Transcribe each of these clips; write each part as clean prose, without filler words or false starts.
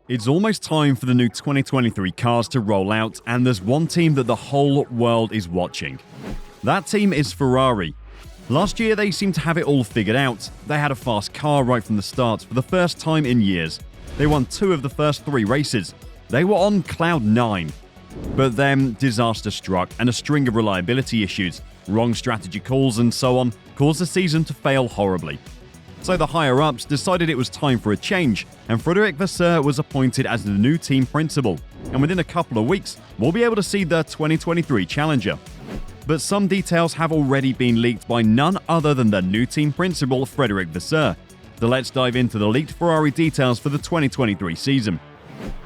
It's almost time for the new 2023 cars to roll out, and there's one team that the whole world is watching. That team is Ferrari. Last year, they seemed to have it all figured out. They had a fast car right from the start for the first time in years. They won 2 of the first 3 races. They were on cloud 9. But then, disaster struck, and a string of reliability issues, wrong strategy calls, and so on, caused the season to fail horribly. So the higher-ups decided it was time for a change, and Ferrari Vasseur was appointed as the new team principal. And within a couple of weeks, we'll be able to see the 2023 challenger. But some details have already been leaked by none other than the new team principal, Ferrari Vasseur. So let's dive into the leaked Ferrari details for the 2023 season.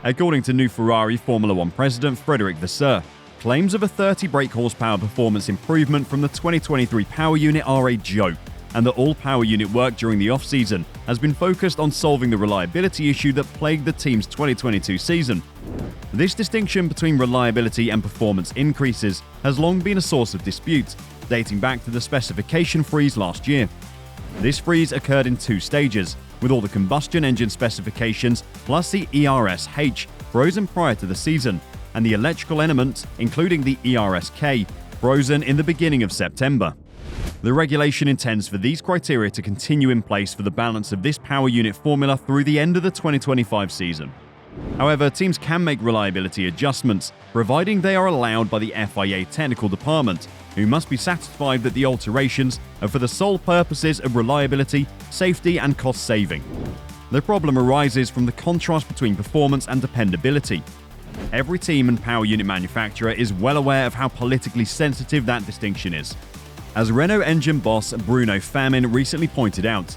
According to new Ferrari Formula 1 president Ferrari Vasseur, claims of a 30 brake horsepower performance improvement from the 2023 power unit are a joke, and that all power unit work during the off-season has been focused on solving the reliability issue that plagued the team's 2022 season. This distinction between reliability and performance increases has long been a source of dispute, dating back to the specification freeze last year. This freeze occurred in 2 stages, with all the combustion engine specifications plus the ERS-H frozen prior to the season, and the electrical element, including the ERS-K, frozen in the beginning of September. The regulation intends for these criteria to continue in place for the balance of this power unit formula through the end of the 2025 season. However, teams can make reliability adjustments, providing they are allowed by the FIA technical department, who must be satisfied that the alterations are for the sole purposes of reliability, safety, and cost saving. The problem arises from the contrast between performance and dependability. Every team and power unit manufacturer is well aware of how politically sensitive that distinction is. As Renault engine boss Bruno Famin recently pointed out,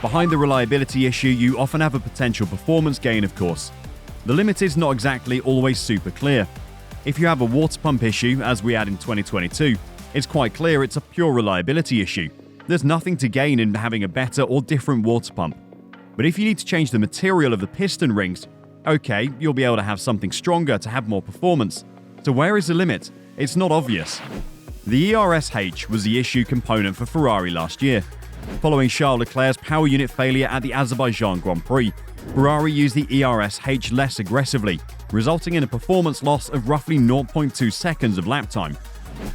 behind the reliability issue you often have a potential performance gain, of course. The limit is not exactly always super clear. If you have a water pump issue, as we had in 2022, it's quite clear it's a pure reliability issue. There's nothing to gain in having a better or different water pump. But if you need to change the material of the piston rings, okay, you'll be able to have something stronger to have more performance. So where is the limit? It's not obvious. The ERS-H was the issue component for Ferrari last year. Following Charles Leclerc's power unit failure at the Azerbaijan Grand Prix, Ferrari used the ERS-H less aggressively, resulting in a performance loss of roughly 0.2 seconds of lap time.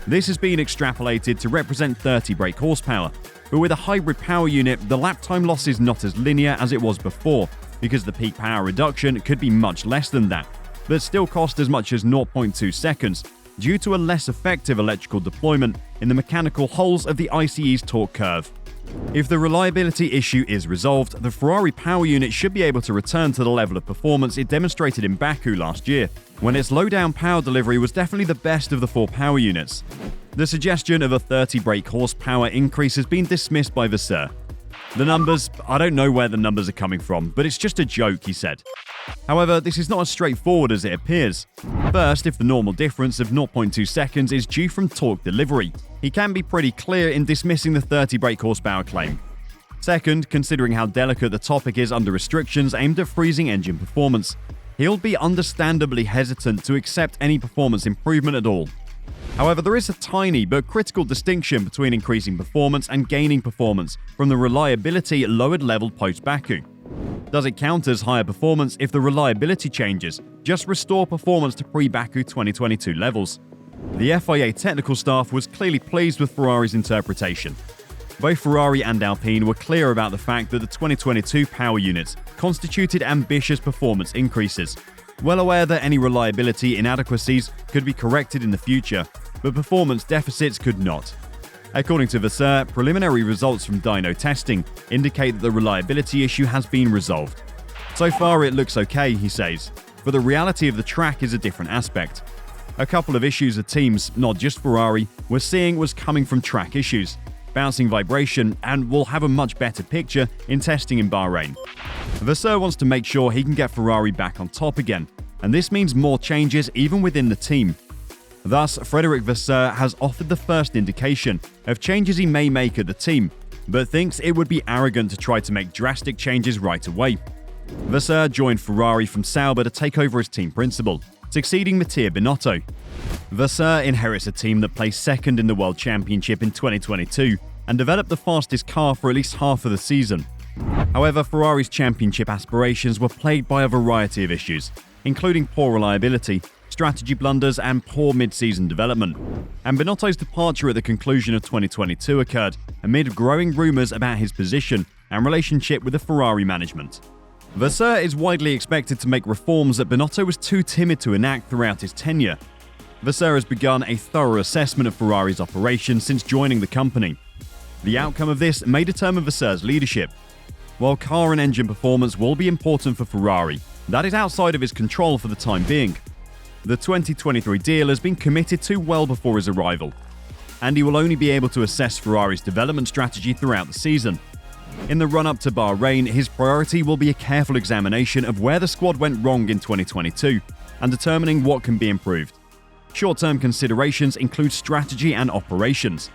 This has been extrapolated to represent 30 brake horsepower, but with a hybrid power unit, the lap time loss is not as linear as it was before, because the peak power reduction could be much less than that, but still cost as much as 0.2 seconds, due to a less effective electrical deployment in the mechanical holes of the ICE's torque curve. If the reliability issue is resolved, the Ferrari power unit should be able to return to the level of performance it demonstrated in Baku last year, when its low-down power delivery was definitely the best of the 4 power units. The suggestion of a 30 brake horsepower increase has been dismissed by Vasseur. The numbers, I don't know where the numbers are coming from, but it's just a joke, he said. However, this is not as straightforward as it appears. First, if the normal difference of 0.2 seconds is due from torque delivery, he can be pretty clear in dismissing the 30 brake horsepower claim. Second, considering how delicate the topic is under restrictions aimed at freezing engine performance, he'll be understandably hesitant to accept any performance improvement at all. However, there is a tiny but critical distinction between increasing performance and gaining performance from the reliability lowered level post-Baku. Does it count as higher performance if the reliability changes just restore performance to pre-Baku 2022 levels? The FIA technical staff was clearly pleased with Ferrari's interpretation. Both Ferrari and Alpine were clear about the fact that the 2022 power units constituted ambitious performance increases, well aware that any reliability inadequacies could be corrected in the future, but performance deficits could not. According to Vasseur, preliminary results from dyno testing indicate that the reliability issue has been resolved. So far it looks okay, he says, but the reality of the track is a different aspect. A couple of issues that teams, not just Ferrari, were seeing was coming from track issues, bouncing vibration, and we'll have a much better picture in testing in Bahrain. Vasseur wants to make sure he can get Ferrari back on top again, and this means more changes even within the team. Thus, Ferrari Vasseur has offered the first indication of changes he may make at the team, but thinks it would be arrogant to try to make drastic changes right away. Vasseur joined Ferrari from Sauber to take over as team principal, succeeding Mattia Binotto. Vasseur inherits a team that placed second in the World Championship in 2022 and developed the fastest car for at least half of the season, However, Ferrari's championship aspirations were plagued by a variety of issues, including poor reliability, strategy blunders, and poor mid-season development. And Binotto's departure at the conclusion of 2022 occurred amid growing rumours about his position and relationship with the Ferrari management. Vasseur is widely expected to make reforms that Binotto was too timid to enact throughout his tenure. Vasseur has begun a thorough assessment of Ferrari's operations since joining the company. The outcome of this may determine Vasseur's leadership. While car and engine performance will be important for Ferrari, that is outside of his control for the time being. The 2023 deal has been committed to well before his arrival, and he will only be able to assess Ferrari's development strategy throughout the season. In the run-up to Bahrain, his priority will be a careful examination of where the squad went wrong in 2022 and determining what can be improved. Short-term considerations include strategy and operations.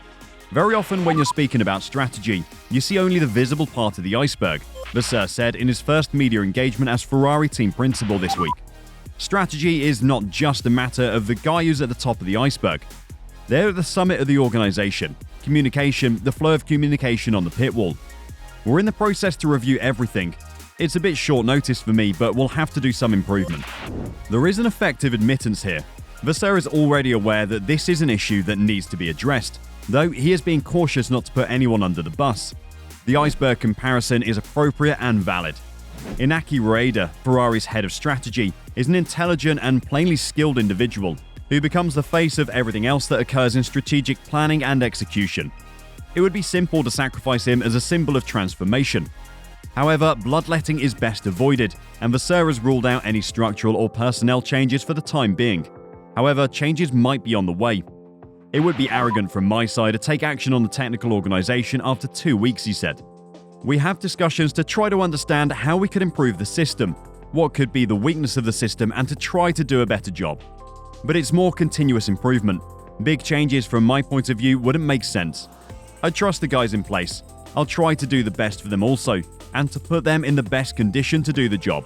Very often when you're speaking about strategy, you see only the visible part of the iceberg, Vasseur said in his first media engagement as Ferrari team principal this week. Strategy is not just a matter of the guy who's at the top of the iceberg. They're at the summit of the organization. Communication, the flow of communication on the pit wall. We're in the process to review everything. It's a bit short notice for me, but we'll have to do some improvement. There is an effective admittance here. Vasseur is already aware that this is an issue that needs to be addressed, though he is being cautious not to put anyone under the bus. The iceberg comparison is appropriate and valid. Inaki Rueda, Ferrari's head of strategy, is an intelligent and plainly skilled individual who becomes the face of everything else that occurs in strategic planning and execution. It would be simple to sacrifice him as a symbol of transformation. However, bloodletting is best avoided, and Vasseur has ruled out any structural or personnel changes for the time being. However, changes might be on the way. It would be arrogant from my side to take action on the technical organization after 2 weeks, he said. We have discussions to try to understand how we could improve the system, what could be the weakness of the system, and to try to do a better job. But it's more continuous improvement. Big changes from my point of view wouldn't make sense. I trust the guys in place. I'll try to do the best for them also, and to put them in the best condition to do the job.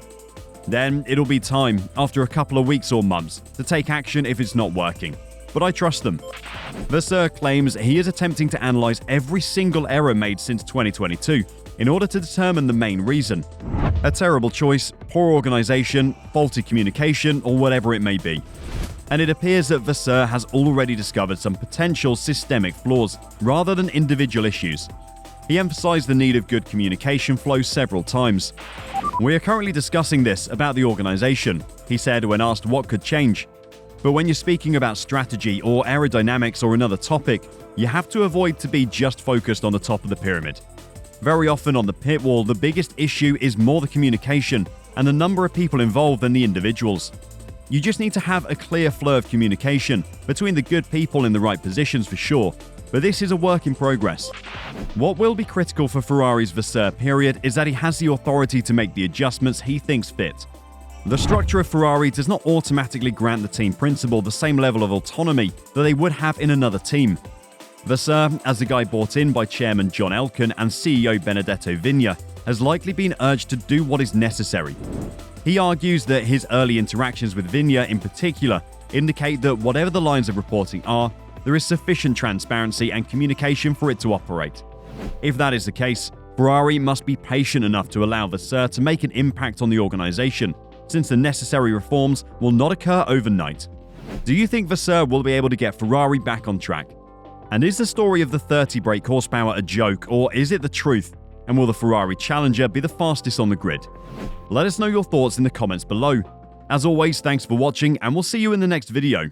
Then it'll be time, after a couple of weeks or months, to take action if it's not working. But I trust them. Vasseur claims he is attempting to analyze every single error made since 2022 in order to determine the main reason. A terrible choice, poor organization, faulty communication, or whatever it may be. And it appears that Vasseur has already discovered some potential systemic flaws rather than individual issues. He emphasized the need of good communication flow several times. We are currently discussing this about the organization, he said when asked what could change. But when you're speaking about strategy or aerodynamics or another topic, you have to avoid to be just focused on the top of the pyramid. Very often on the pit wall, the biggest issue is more the communication and the number of people involved than the individuals. You just need to have a clear flow of communication between the good people in the right positions for sure, but this is a work in progress. What will be critical for Ferrari's Vasseur period is that he has the authority to make the adjustments he thinks fit. The structure of Ferrari does not automatically grant the team principal the same level of autonomy that they would have in another team. Vasseur, as the guy brought in by Chairman John Elkann and CEO Benedetto Vigna, has likely been urged to do what is necessary. He argues that his early interactions with Vigna in particular indicate that whatever the lines of reporting are, there is sufficient transparency and communication for it to operate. If that is the case, Ferrari must be patient enough to allow Vasseur to make an impact on the organization, since the necessary reforms will not occur overnight. Do you think Vasseur will be able to get Ferrari back on track? And is the story of the 30 brake horsepower a joke, or is it the truth? And will the Ferrari Challenger be the fastest on the grid? Let us know your thoughts in the comments below. As always, thanks for watching, and we'll see you in the next video.